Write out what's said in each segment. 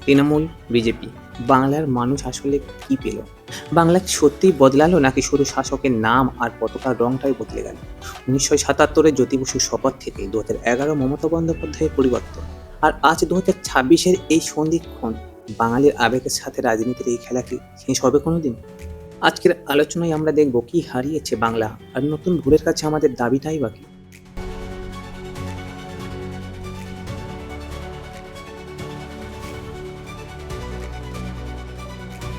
Trinamool, BJP. বাংলার মানুষ আসলে কি পেল? বাংলা কি সত্যিই বদলালো নাকি শুধু শাসকের নাম আর পতাকার রংটাই বদলে গেল? ১৯৭৭-এ জ্যোতি বসুর শপথ থেকে ২০১১ মমতা বন্দ্যোপাধ্যায়ের পরিবর্তন। আর আজ ২০২৬-এর এই সন্ধিক্ষণ, বাঙালির আবেগের সাথে রাজনীতির এই খেলা কি শেষ হবে কোনোদিন? আজকের আলোচনায় আমরা দেখব কি হারিয়েছে বাংলা আর নতুন ভোরের কাছে আমাদের দাবিটাই বাকি।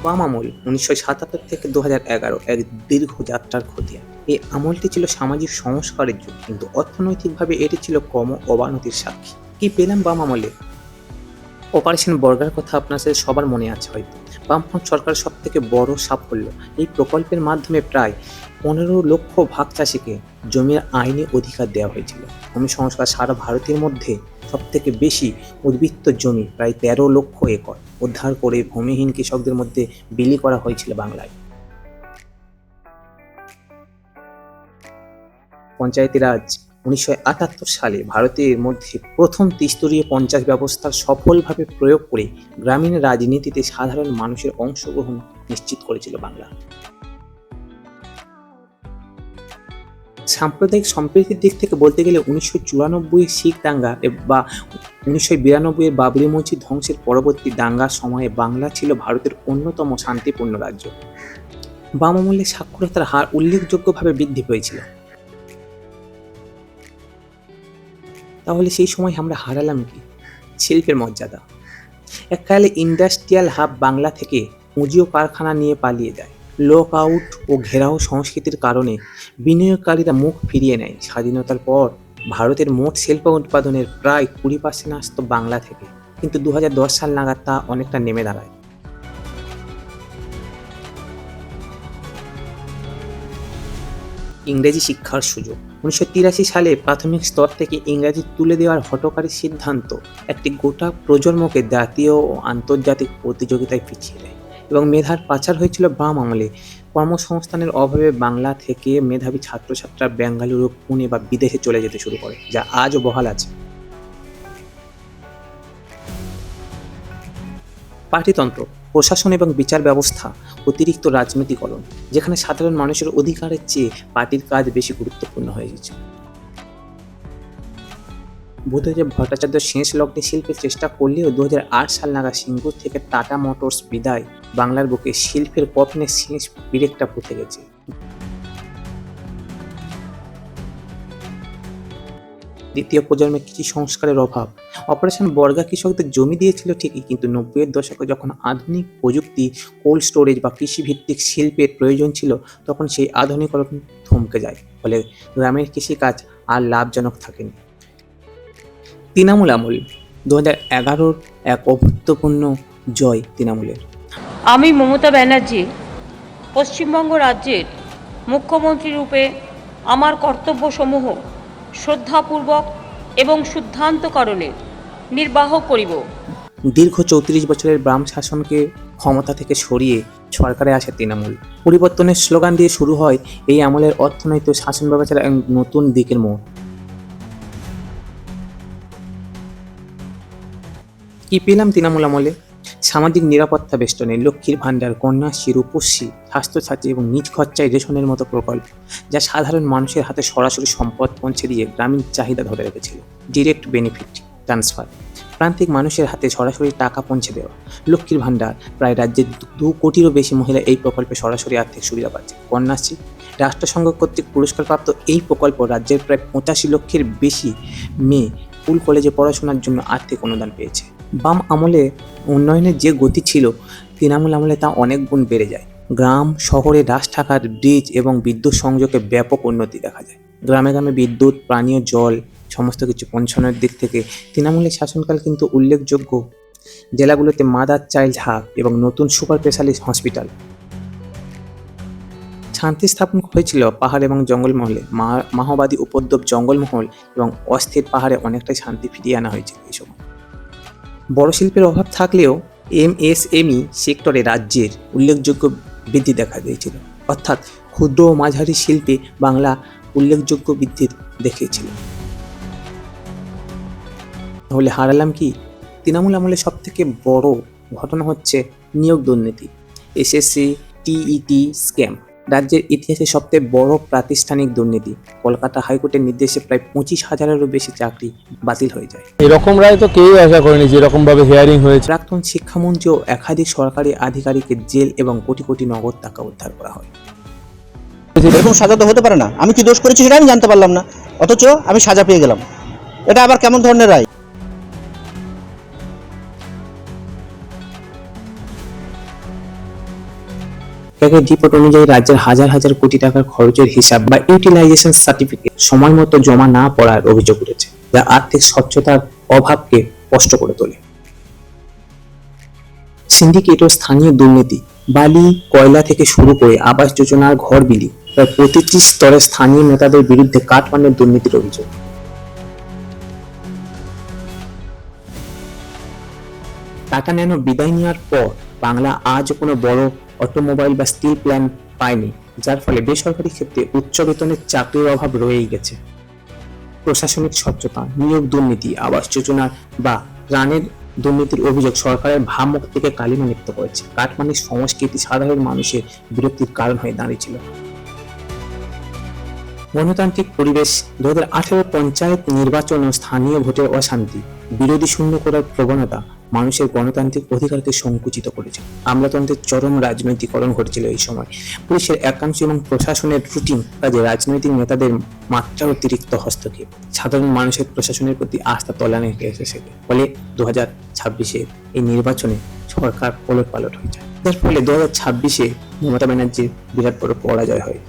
বাম আমল ১৯৭৭ থেকে ২০১১ এক দীর্ঘ যাত্রার খতিয়ান। এই আমলটি ছিল সামাজিক সংস্কারের যুগ, কিন্তু অর্থনৈতিকভাবে এটি ছিল ক্রম অবনতির সাক্ষী। কি পেলাম বাম আমলে? অপারেশন বর্গার কথা আপনাদের সবার মনে আছে হয়তো। বামফ্রন্ট সরকারের সব থেকে বড় সাফল্য, এই প্রকল্পের মাধ্যমে প্রায় ১৫ লক্ষ ভাগ চাষিকে জমির আইনি অধিকার দেওয়া হয়েছিল। ভূমি সংস্কার সারা ভারতের মধ্যে সব থেকে বেশি উদ্বৃত্ত জমি প্রায় ১৩ লক্ষ একর উদ্ধার করে ভূমিহীন কৃষকদের মধ্যে বিলি করা হয়েছিল বাংলায়। পঞ্চায়েতি রাজ ১৯৭৮ সালে ভারতের মধ্যে প্রথম ত্রিস্তরীয় পঞ্চায়েত ব্যবস্থার সফলভাবে প্রয়োগ করে গ্রামীণ রাজনীতিতে সাধারণ মানুষের অংশগ্রহণ নিশ্চিত করেছিল বাংলা। সাম্প্রদায়িক সম্প্রীতির দিক থেকে বলতে গেলে ১৯৯৪ শিখ দাঙ্গা বা ১৯৯২ বাবরি মসজিদ ধ্বংসের পরবর্তী দাঙ্গার সময়ে বাংলা ছিল ভারতের অন্যতম শান্তিপূর্ণ রাজ্য। বাম আমলে সাক্ষরতার হার উল্লেখযোগ্যভাবে বৃদ্ধি পেয়েছিল। তাহলে সেই সময় আমরা হারালাম কি? শিল্পের মর্যাদা। এককালে ইন্ডাস্ট্রিয়াল হাব বাংলা থেকে পুঁজি ও কারখানা নিয়ে পালিয়ে যায়। লক আউট ও ঘেরাও সংস্কৃতির কারণে বিনিয়োগকারীরা মুখ ফিরিয়ে নেয়। স্বাধীনতার পর ভারতের মোট শিল্প উৎপাদনের প্রায় ২০% আসত বাংলা থেকে, কিন্তু ২০১০ সাল নাগাদ তা অনেকটা নেমে দাঁড়ায়। ইংরেজি শিক্ষার সুযোগ ১৯৮৩ সালে প্রাথমিক স্তর থেকে ইংরাজি তুলে দেওয়ার হঠকারী সিদ্ধান্ত একটি গোটা প্রজন্মকে জাতীয় ও আন্তর্জাতিক প্রতিযোগিতায় পিছিয়ে দেয় এবং মেধার পাচার হয়েছিল বাম আমলে। কর্মসংস্থানের অভাবে বাংলা থেকে মেধাবী ছাত্রছাত্রীরা বেঙ্গালুরু, পুনে বা বিদেশে চলে যেতে শুরু করে, যা আজও বহাল আছে। পার্টিতন্ত্র, প্রশাসন এবং বিচার ব্যবস্থা, অতিরিক্ত রাজনীতিকরণ, যেখানে সাধারণ মানুষের অধিকারের চেয়ে পার্টির কাজ বেশি গুরুত্বপূর্ণ হয়ে গেছে। বুদ্ধদেব ভট্টাচার্য শেষ লগ্নে শিল্পের চেষ্টা করলেও ২০০৮ সাল নাগাদ সিঙ্গুর থেকে টাটা মোটরস বিদায় বাংলার বুকে শিল্পের পতনের শেষ পিরেকটা পুঁতে গেছে। দ্বিতীয় প্রজন্মে কৃষি সংস্কারের অভাব। অপারেশন বর্গা কৃষকদের জমি দিয়েছিল ঠিকই, কিন্তু ৯০-এর দশকে যখন আধুনিক প্রযুক্তি, কোল্ড স্টোরেজ বা কৃষিভিত্তিক শিল্পের প্রয়োজন ছিল, তখন সেই আধুনিকরণ থমকে যায়। ফলে গ্রামের কৃষিকাজ আর লাভজনক থাকেনি। তৃণমূল আমল ২০১১-র এক অভূতপূর্ণ জয় তৃণমূলের। আমি মমতা ব্যানার্জি পশ্চিমবঙ্গ রাজ্যের মুখ্যমন্ত্রী রূপে আমার কর্তব্যসমূহ শ্রদ্ধাপূর্বক এবং শুদ্ধান্তকরণে নির্বাহ করিব। দীর্ঘ ৩৪ বছরের বাম শাসনকে ক্ষমতা থেকে সরিয়ে সরকারে আসে তৃণমূল। পরিবর্তনের স্লোগান দিয়ে শুরু হয় এই আমলের অর্থনৈতিক শাসন ব্যবস্থার এক নতুন দিকের মোড়। কি পেলাম তৃণমূল আমলে? সামাজিক নিরাপত্তা বেষ্টনী, লক্ষ্মীর ভাণ্ডার, কন্যাশ্রী, রূপশ্রী, স্বাস্থ্যসাথী এবং নিজ খরচায় রেশনের মতো প্রকল্প, যা সাধারণ মানুষের হাতে সরাসরি সম্পদ পৌঁছে দিয়ে গ্রামীণ চাহিদা ধরে রেখেছিল। ডিরেক্ট বেনিফিট ট্রান্সফার, প্রান্তিক মানুষের হাতে সরাসরি টাকা পৌঁছে দেওয়া। লক্ষ্মীর ভাণ্ডার, প্রায় রাজ্যের ২ কোটিরও বেশি মহিলা এই প্রকল্পে সরাসরি আর্থিক সুবিধা পাচ্ছে। কন্যাশ্রী, রাষ্ট্রসংঘ কর্তৃক পুরস্কারপ্রাপ্ত এই প্রকল্প রাজ্যের প্রায় ৮৫ লক্ষের বেশি মেয়ে স্কুল কলেজে পড়াশোনার জন্য আর্থিক অনুদান পেয়েছে। বাম আমলে উন্নয়নের যে গতি ছিল, তৃণমূল আমলে তা অনেক গুণ বেড়ে যায়। গ্রাম শহরে রাস্তাঘাট, ব্রিজ এবং বিদ্যুৎ সংযোগে ব্যাপক উন্নতি দেখা যায়। গ্রামে গ্রামে বিদ্যুৎ, পানীয় জল সমস্ত কিছু পৌঁছানোর দিক থেকে তৃণমূলের শাসনকাল কিন্তু উল্লেখযোগ্য। জেলাগুলোতে মাদার চাইল্ড হাব এবং নতুন সুপার স্পেশালিস্ট হসপিটাল। শান্তি স্থাপন হয়েছিল পাহাড় এবং জঙ্গলমহলে। মাওবাদী উপদ্রব, জঙ্গলমহল এবং অস্থির পাহাড়ে অনেকটাই শান্তি ফিরিয়ে আনা হয়েছিল এই সময়। বড় শিল্পের অভাব থাকলেও এমএসএমই সেক্টরে রাজ্যের উল্লেখযোগ্য বৃদ্ধি দেখা দিয়েছিল, অর্থাৎ ক্ষুদ্র ও মাঝারি শিল্পে বাংলা উল্লেখযোগ্য বৃদ্ধি দেখিয়েছিল। তাহলে হারালাম কি? তৃণমূল আমলে সব থেকে বড় ঘটনা হচ্ছে নিয়োগ দুর্নীতি, এসএসসি টিইটি স্ক্যাম। রাজ্যের ইতিহাসে সবচেয়ে বড় প্রাতিষ্ঠানিক দুর্নীতি। কলকাতা হাইকোর্টের নির্দেশে প্রায় 25,000-এরও বেশি চাকরি বাতিল হয়ে যায়। এরকম রায় তো কেউই আশা করেনি যে এরকম ভাবে হিয়ারিং হয়েছে। প্রাক্তন শিক্ষামন্ত্রী ও একাধিক সরকারি আধিকারিকের জেল এবং কোটি কোটি নগদ টাকা উদ্ধার করা হয়। এরকম সাজা তো হতে পারে না। আমি কি দোষ করেছি সেটা আমি জানতে পারলাম না, অথচ আমি সাজা পেয়ে গেলাম। এটা আবার কেমন ধরনের রায়? ক্যাগের রিপোর্ট অনুযায়ী রাজ্যের হাজার হাজার কোটি টাকার খরচের হিসাব বা ইউটিলাইজেশন সার্টিফিকেট সময় মতো জমা না পড়ার অভিযোগ উঠেছে, যা আর্থিক স্বচ্ছতার অভাবকে স্পষ্ট করে তোলে। সিন্ডিকেট ও স্থানীয় দুর্নীতি, বালি কয়লা থেকে শুরু করে আবাস যোজনার ঘর বিলি, প্রায় প্রতিটি স্তরে স্থানীয় নেতাদের বিরুদ্ধে কাঠমান্ডুর দুর্নীতির অভিযোগ। টাটা ন্যানো বিদায় নেওয়ার পর বাংলা আজ কোনো বড় অটোমোবাইল বা স্টিল প্ল্যান্ট পায়নি, যার ফলে বেসরকারি ক্ষেত্রে উচ্চ বেতনের চাকরির অভাব রয়েই গেছে। প্রশাসনিক স্বচ্ছতা, নিয়োগ দুর্নীতি, আবাস যোজনা বা প্রাণের দুর্নীতির অভিযোগ সরকারের ভাবমূর্তিকে কালিমালিপ্ত করেছে। কাঠমান্ডুর সংস্কৃতি সাধারণ মানুষের বিরক্তির কারণ হয়ে দাঁড়িয়েছিল। গণতান্ত্রিক পরিবেশ, 2018 পঞ্চায়েত নির্বাচন ও স্থানীয় ভোটের অশান্তি, বিরোধী শূন্য করার প্রবণতা মানুষের গণতান্ত্রিক অধিকারকে সংকুচিত করেছে। আমলাতন্ত্রের চরম রাজনৈতিকরণ ঘটেছিল এই সময়। পুলিশের একাংশ এবং প্রশাসনের রুটিন কাজে রাজনৈতিক নেতাদের মাত্রা অতিরিক্ত হস্তক্ষেপ সাধারণ মানুষের প্রশাসনের প্রতি আস্থা তলানে এসেছে। ফলে 2026 এই নির্বাচনে সরকার ওলটপালট হয়ে যায়, যার ফলে 2026 মমতা ব্যানার্জির বিরাট বড় পরাজয় হয়।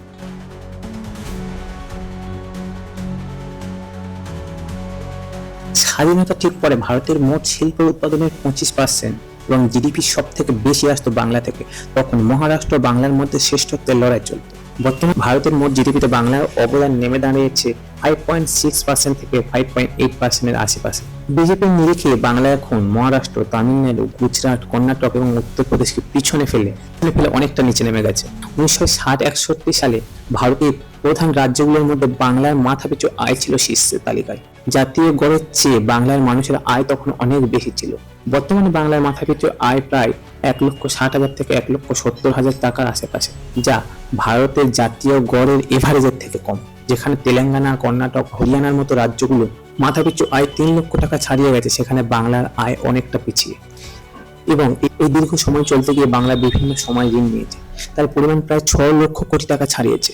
স্বাধীনতা ঠিক পরে ভারতের মোট শিল্প উৎপাদনের 25% এবং জিডিপির সব থেকে বেশি আসতো বাংলা থেকে। তখন মহারাষ্ট্র বাংলার মধ্যে শ্রেষ্ঠত্বের লড়াই চলত। বর্তমানে ভারতের মোট জিডিপিতে বাংলার অবদান নেমে দাঁড়িয়েছে 5.6% থেকে 5.8%-এর আশেপাশে। বিজেপির নিরিখে বাংলা এখন মহারাষ্ট্র, তামিলনাড়ু, গুজরাট, কর্ণাটক এবং উত্তরপ্রদেশকে পিছনে ফেলে অনেকটা নিচে নেমে গেছে। 1960-61 সালে ভারতের প্রধান রাজ্যগুলোর মধ্যে বাংলার মাথাপিছু আয় ছিল শীর্ষের তালিকায়। জাতীয় গড়ের চেয়ে বাংলার মানুষের আয় তখন অনেক বেশি ছিল। বর্তমানে বাংলার মাথাপিছু আয় প্রায় 1,60,000 থেকে 1,70,000 টাকার আশেপাশে, যা ভারতের জাতীয় গড়ের এভারেজের থেকে কম। যেখানে তেলেঙ্গানা, কর্ণাটক, হরিয়ানার মতো রাজ্যগুলো মাথাপিছু আয় 3 লক্ষ টাকা ছাড়িয়ে গেছে, সেখানে বাংলার আয় অনেকটা পিছিয়ে। এবং এই দীর্ঘ সময় চলতে গিয়ে বাংলা বিভিন্ন সময় ঋণ নিয়েছে, তার পরিমাণ প্রায় 6 লক্ষ কোটি টাকা ছাড়িয়েছে।